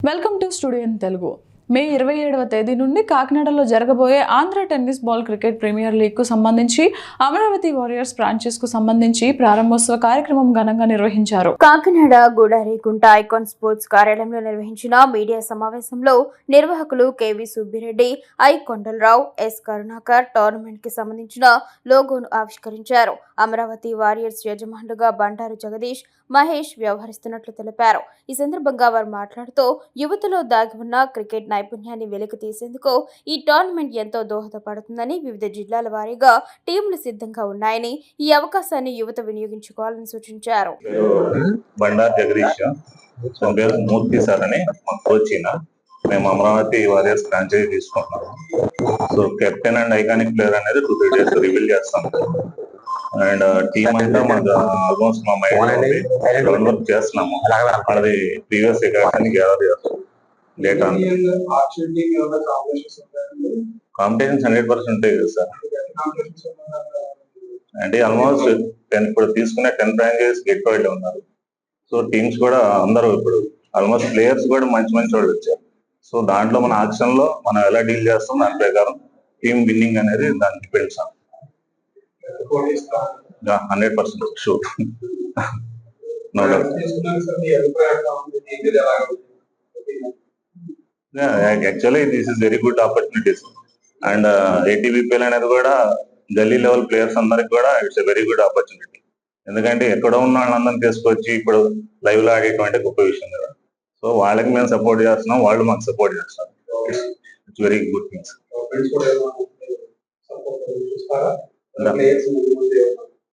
Welcome to studio in Telugu. May 27వ తేదీ నుండి కాకినాడలో జరగబోయే Andhra tennis ball cricket premier లీగ్కు సంబంధించి అమరావతి వారియర్స్ ఫ్రాంచైజ్కు సంబంధించి ప్రారంభోత్సవ కార్యక్రమం ఘనంగా నిర్వహించారు. కాకినాడ గూడారిగుంట ఐకాన్ స్పోర్ట్స్ కార్యాలయంలో నిర్వహించిన మీడియా సమావేశంలో నిర్వాహకులు కెవి సుబ్బిరెడ్డి, ఐ కొండలరావు, ఎస్ కరుణాకర్ టోర్నమెంట్ కి సంబంధించిన లోగోను ఆవిష్కరించారు. అమరావతి వారియర్స్ యజమానులుగా బండారు జగదీష్, మహేష్ వ్యవహరిస్తున్నట్లు తెలిపారు. ఈ సందర్భంగా వారు మాట్లాడుతూ యువతలో దాగి ఉన్న క్రికెట్ నైపుణ్యాన్ని వెలికి తీసేందుకు ఈ టోర్నమెంట్ ఎంతో దోహదపడుతుందని, వివిధ జిల్లాల వారీగా టీంలు సిద్ధంగా ఉన్నాయని, ఈ అవకాశాన్ని యువత వినియోగించుకోవాలని సూచించారు. మేము అమరావతి వారియర్స్ ఫ్రాంచైజీ తీసుకుంటున్నాము. So captain and iconic player అనేది 2-3 days రివీల్ చేస్తాం. అండ్ టీమ్ అంతా మాకు ఆల్మోస్ట్ మా మైండ్ వర్క్ చేస్తున్నాము. అది ప్రీవియస్ రికార్డ్స్ గ్యాదర్ చేస్తాం. డేటా కాంపిటీషన్స్ 100% ఉంటాయి కదా సార్. అంటే ఆల్మోస్ట్ ఇప్పుడు తీసుకునే 10 ఫ్రాంచైజీస్ గెట్ వైడ్ ఉన్నారు. సో టీమ్స్ కూడా అందరూ ఇప్పుడు ఆల్మోస్ట్ ప్లేయర్స్ కూడా మంచి వాళ్ళు వచ్చారు. సో దాంట్లో మన ఆక్షన్ లో మనం ఎలా డీల్ చేస్తాం దాని ప్రకారం టీమ్ విన్నింగ్ అనేది దానికి depends. 100% sure. Actually this is very good opportunities. And ATBPL అనేది కూడా గల్లీ లెవెల్ ప్లేయర్స్ అందరికి కూడా it's a very good opportunity. ఎందుకంటే ఎక్కడ ఉన్న వాళ్ళందరినీ తీసుకొచ్చి ఇప్పుడు లైవ్ లో ఆడేటువంటి గొప్ప విషయం కదా. సో వాళ్ళకి మేము సపోర్ట్ చేస్తున్నాం, వాళ్ళు మాకు సపోర్ట్ చేస్తారు. It's very good things.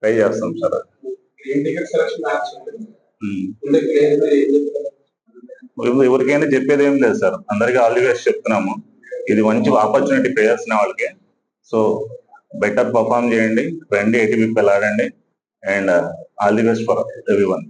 Try చేస్తాం సార్. ఎవరికైనా చెప్పేది ఏం లేదు సార్, అందరికీ ఆల్ ది బెస్ట్ చెప్తున్నాము. ఇది మంచి ఆపర్చునిటీ ప్లేయర్స్ వాళ్ళకి. సో బెటర్ పర్ఫార్మ్ చేయండి, రండి, ఏటీబీపీఎల్ ఆడండి. And all the best for everyone.